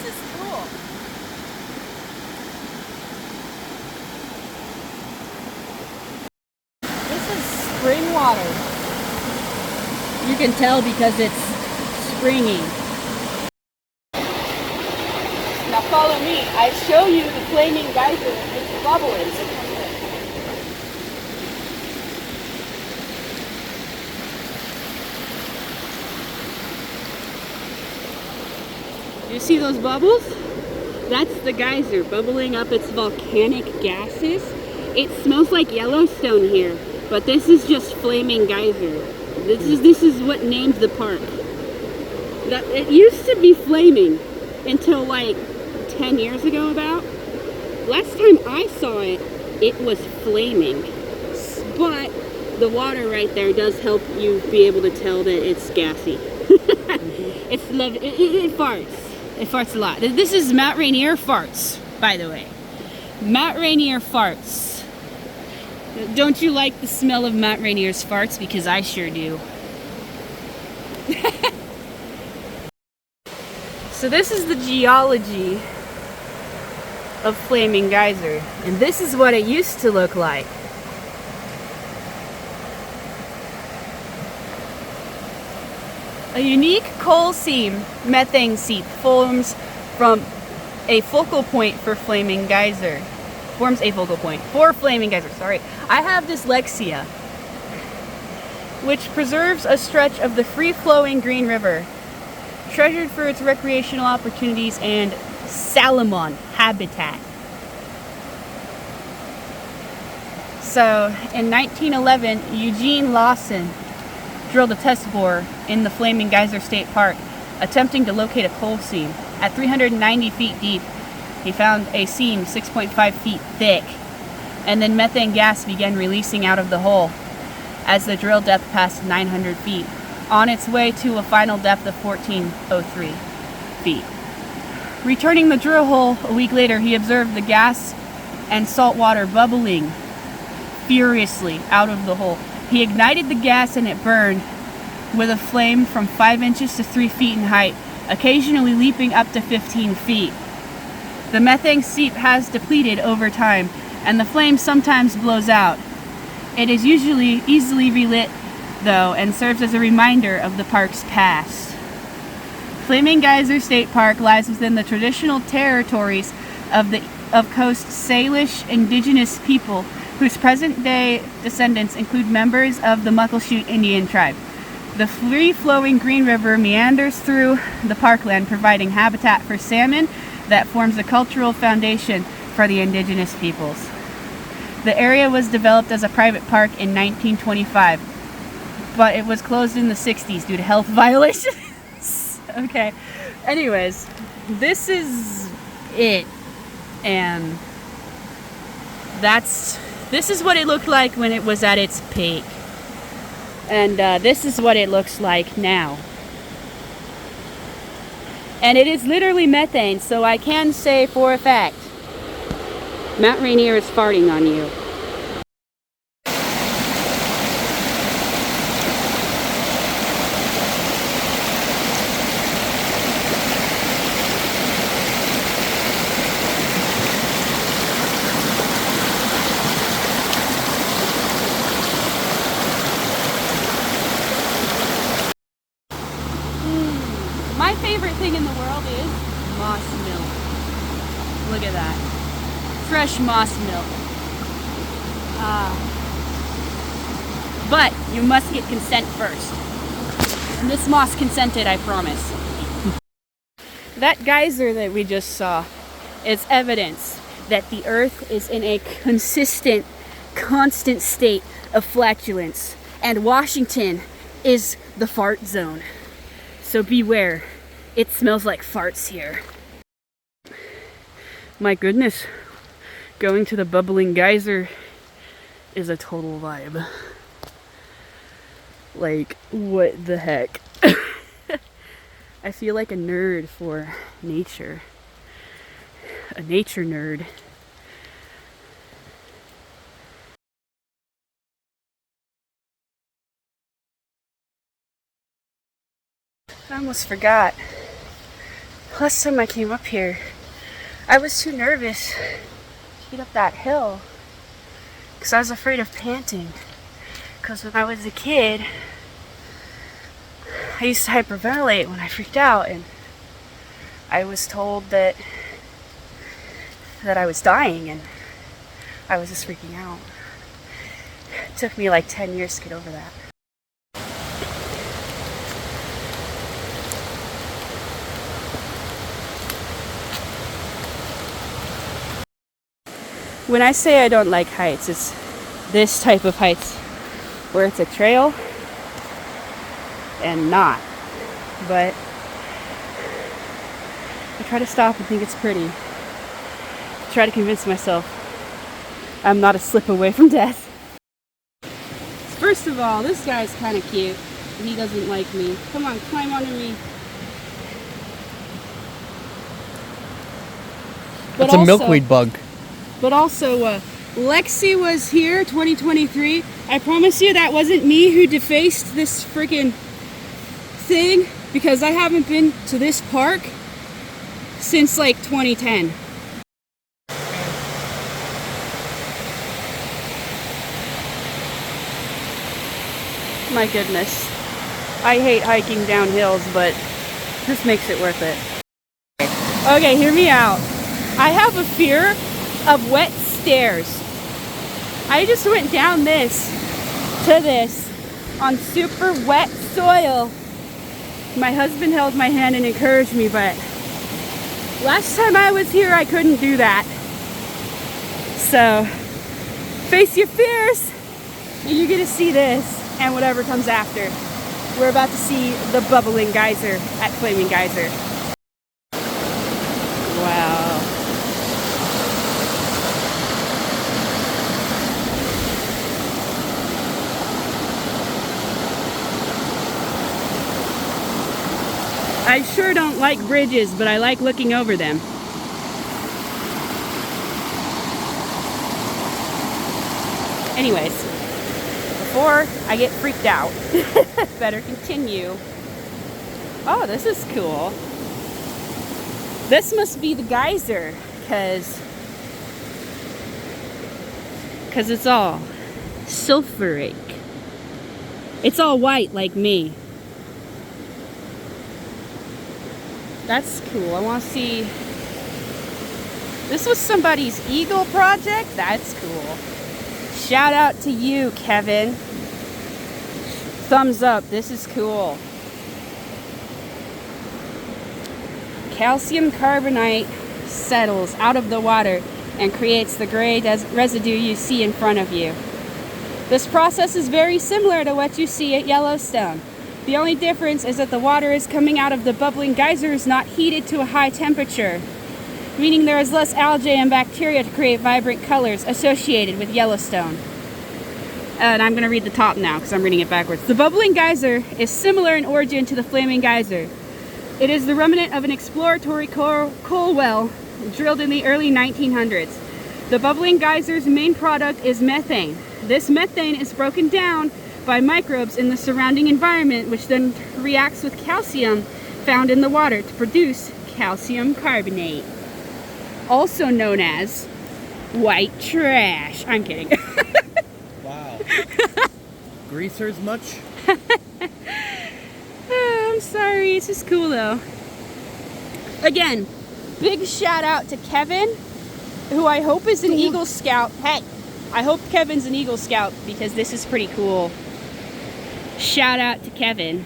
This is cool. This is spring water. You can tell because it's springy. Now follow me. I show you the Flaming Geyser. It's bubbling. You see those bubbles? That's the geyser bubbling up its volcanic gases. It smells like Yellowstone here, but this is just Flaming Geyser. This is what named the park. It used to be flaming until like 10 years ago about. Last time I saw it, it was flaming. But the water right there does help you be able to tell that it's gassy. It farts. It farts a lot. This is Mt Rainier farts, by the way. Mt Rainier farts. Don't you like the smell of Mt Rainier's farts? Because I sure do. So this is the geology of Flaming Geyser, and this is what it used to look like. A unique coal seam, methane seep, forms from a focal point for Flaming Geyser. Forms a focal point for Flaming Geyser. Sorry, I have dyslexia. Which preserves a stretch of the free-flowing Green River, treasured for its recreational opportunities and salmon habitat. So, in 1911, Eugene Lawson drilled a test bore in the Flaming Geyser State Park, attempting to locate a coal seam. At 390 feet deep, he found a seam 6.5 feet thick, and then methane gas began releasing out of the hole as the drill depth passed 900 feet, on its way to a final depth of 1403 feet. Returning the drill hole a week later, he observed the gas and salt water bubbling furiously out of the hole. He ignited the gas and it burned with a flame from 5 inches to 3 feet in height, occasionally leaping up to 15 feet. The methane seep has depleted over time, and the flame sometimes blows out. It is usually easily relit, though, and serves as a reminder of the park's past. Flaming Geyser State Park lies within the traditional territories of Coast Salish indigenous people, whose present-day descendants include members of the Muckleshoot Indian tribe. The free-flowing Green River meanders through the parkland, providing habitat for salmon that forms the cultural foundation for the indigenous peoples. The area was developed as a private park in 1925, but it was closed in the 60s due to health violations. Okay, anyways, this is it, and this is what it looked like when it was at its peak. And this is what it looks like now. And it is literally methane, so I can say for a fact, Mt Rainier is farting on you. My favorite thing in the world is moss milk. Look at that. Fresh moss milk. But you must get consent first. And this moss consented, I promise. That geyser that we just saw is evidence that the earth is in a consistent, constant state of flatulence. And Washington is the fart zone. So beware, it smells like farts here. My goodness, going to the bubbling geyser is a total vibe. Like, what the heck? I feel like a nerd for nature. A nature nerd. I almost forgot. Last time I came up here, I was too nervous to get up that hill because I was afraid of panting. Because when I was a kid, I used to hyperventilate when I freaked out, and I was told that I was dying, and I was just freaking out. It took me like 10 years to get over that. When I say I don't like heights, it's this type of heights where it's a trail and not. But I try to stop and think it's pretty. I try to convince myself I'm not a slip away from death. First of all, this guy's kind of cute. He doesn't like me. Come on, climb onto me. That's a milkweed bug. But also, Lexi was here, 2023. I promise you that wasn't me who defaced this freaking thing, because I haven't been to this park since like 2010. My goodness. I hate hiking down hills, but this makes it worth it. Okay, hear me out. I have a fear of wet stairs. I just went down this to this on super wet soil. My husband held my hand and encouraged me, but last time I was here I couldn't do that. So face your fears and you're gonna see this and whatever comes after. We're about to see the bubbling geyser at Flaming Geyser. Wow. I sure don't like bridges, but I like looking over them. Anyways, before I get freaked out, better continue. Oh, this is cool. This must be the geyser, because it's all sulfuric. It's all white like me. That's cool. I want to see. This was somebody's eagle project. That's cool. Shout out to you, Kevin. Thumbs up. This is cool. Calcium carbonate settles out of the water and creates the gray residue you see in front of you. This process is very similar to what you see at Yellowstone. The only difference is that the water is coming out of the bubbling geysers not heated to a high temperature, meaning there is less algae and bacteria to create vibrant colors associated with Yellowstone. And I'm going to read the top now because I'm reading it backwards. The bubbling geyser is similar in origin to the Flaming Geyser. It is the remnant of an exploratory coal well drilled in the early 1900s. The bubbling geyser's main product is methane. This methane is broken down by microbes in the surrounding environment, which then reacts with calcium found in the water to produce calcium carbonate, also known as white trash. I'm kidding. Wow. Greasers much? Oh, I'm sorry. It's just cool though. Again, big shout out to Kevin, who I hope is an Eagle Scout. Hey, I hope Kevin's an Eagle Scout because this is pretty cool. Shout out to Kevin.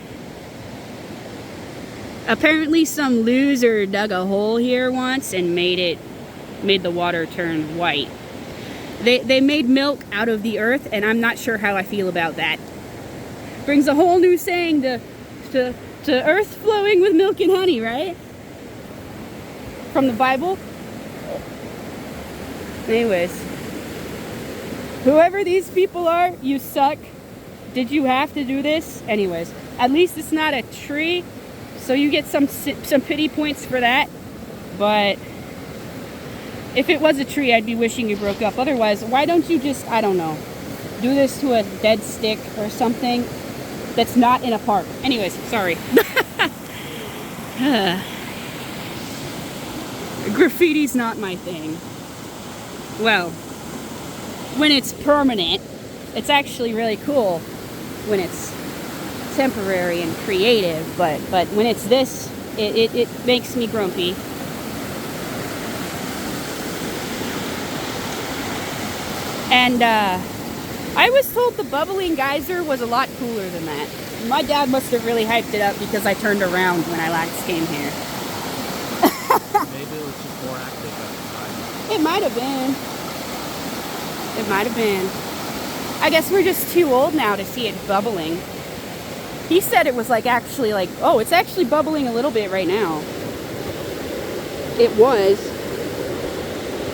Apparently some loser dug a hole here once and made the water turn white. They made milk out of the earth, and I'm not sure how I feel about that. Brings a whole new saying to earth flowing with milk and honey, right? From the Bible. Anyways, whoever these people are, you suck. Did you have to do this? Anyways, at least it's not a tree, so you get some pity points for that. But if it was a tree, I'd be wishing you broke up. Otherwise, why don't you just, I don't know, do this to a dead stick or something that's not in a park? Anyways, sorry. Graffiti's not my thing. Well, when it's permanent, it's actually really cool when it's temporary and creative, but when it's this, it makes me grumpy. And I was told the bubbling geyser was a lot cooler than that. My dad must have really hyped it up because I turned around when I last came here. Maybe it was just more active at the time. It might have been. It might have been. I guess we're just too old now to see it bubbling. He said it was like actually like, oh, it's actually bubbling a little bit right now. It was.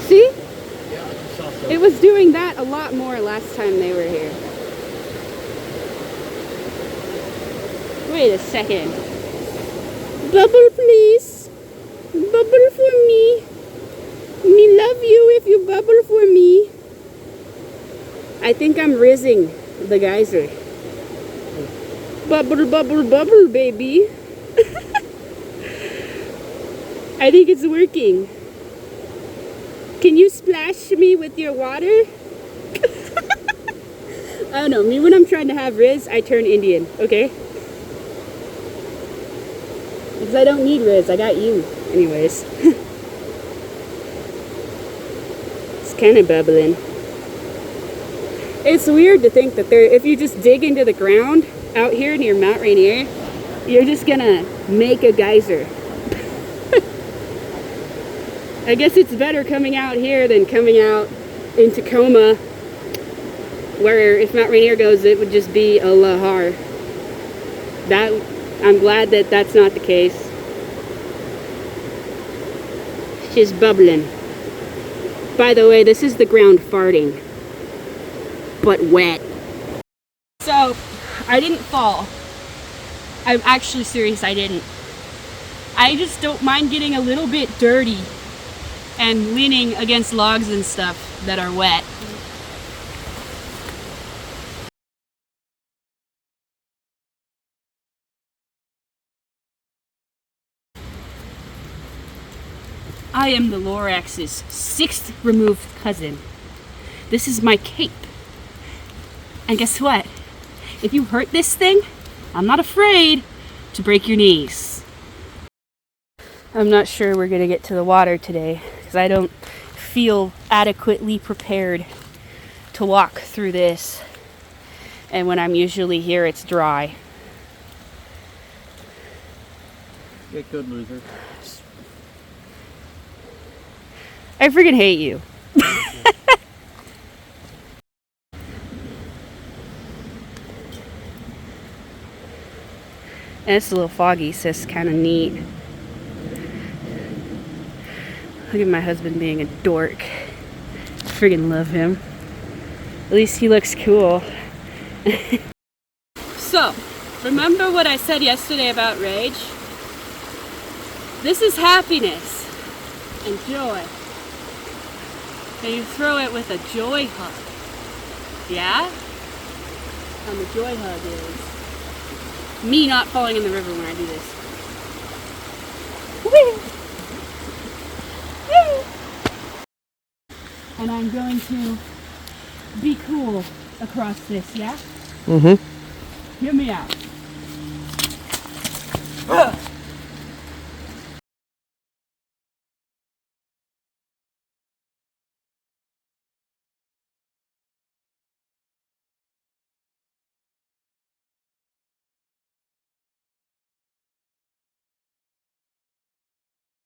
See? Yeah, I just saw some. It was doing that a lot more last time they were here. Wait a second. Bubble, please. Bubble for me. Me love you if you bubble for me. I think I'm rizzing the geyser. Bubble, bubble, bubble, baby. I think it's working. Can you splash me with your water? I don't know. Me, when I'm trying to have Riz, I turn Indian, okay? Because I don't need Riz. I got you. Anyways. It's kind of bubbling. It's weird to think that if you just dig into the ground out here near Mt Rainier, you're just gonna make a geyser. I guess it's better coming out here than coming out in Tacoma, where if Mt Rainier goes, it would just be a lahar. I'm glad that that's not the case. She's bubbling. By the way, this is the ground farting, but wet. So, I didn't fall. I'm actually serious, I didn't. I just don't mind getting a little bit dirty and leaning against logs and stuff that are wet. I am the Lorax's 6th removed cousin. This is my cape. And guess what? If you hurt this thing, I'm not afraid to break your knees. I'm not sure we're gonna get to the water today because I don't feel adequately prepared to walk through this. And when I'm usually here, it's dry. Get good, loser. I freaking hate you. And it's a little foggy, so it's kind of neat. Look at my husband being a dork. I friggin' love him. At least he looks cool. So, remember what I said yesterday about rage? This is happiness and joy. And you throw it with a joy hug. Yeah? And the joy hug is me not falling in the river when I do this. Woo! Woo! And I'm going to be cool across this, yeah? Mm-hmm. Hear me out.